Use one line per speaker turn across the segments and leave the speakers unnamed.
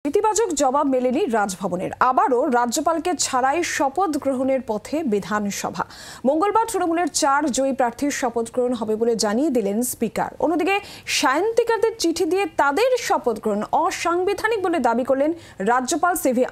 ইতিবাচক জবাব মেলেনি রাজভবনের। আবারও রাজ্যপালকে ছাড়াই শপথ গ্রহণের পথে বিধানসভা। মঙ্গলবার তৃণমূলের 4 জয়ী প্রার্থীর শপথ গ্রহণ হবে বলে জানিয়ে দিলেন স্পিকার। অন্যদিকে সায়ন্তিকাদের চিঠি দিয়ে তাদের শপথ গ্রহণ অসাংবিধানিক বলে দাবি করলেন রাজ্যপাল সিভি।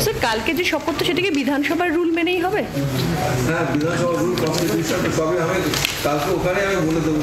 স্যার, কালকে যে শপথ সেটাকে বিধানসভার রুল মেনেই হবে?
হ্যাঁ, বিধানসভার রুল কনস্টিটিউশন সবই আমি কালকে ওখানে আমি বলে দেবো।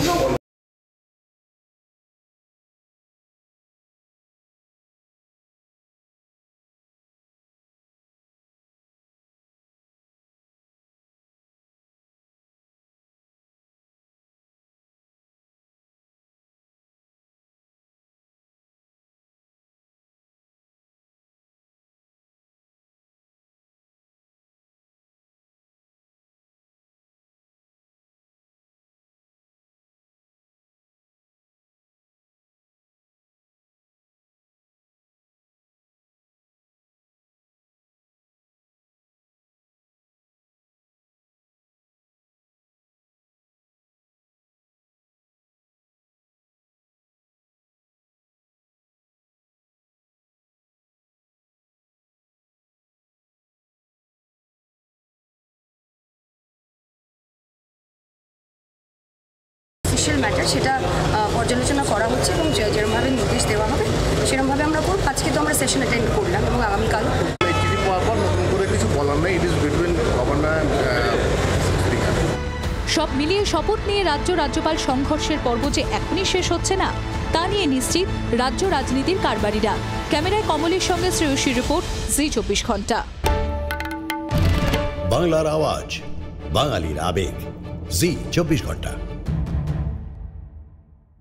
ম্যাটার সেটা পর্যালোচনা করা হচ্ছে এবং যেরকমভাবে নির্দেশ দেওয়া হবে সেরকমভাবে আমরা করব। আজকে তো আমরা সেশন অ্যাটেন্ড করলাম এবং আগামীকাল
নতুন করে কিছু বলার নেই। ইট ইজ বিটুইন গভর্নর
সব মিলিয়ে শপথ নিয়ে রাজ্যপাল সংঘর্ষের পর্ব যে এখনই শেষ হচ্ছে না তা নিয়ে নিশ্চিত রাজ্য রাজনীতির কারবারিরা। ক্যামেরায় কমলের সঙ্গে শ্রেয়সীর রিপোর্ট, জি 24 ঘন্টা।
বাংলার আওয়াজ, বাঙালির আবেগ, জি 24 ঘন্টা।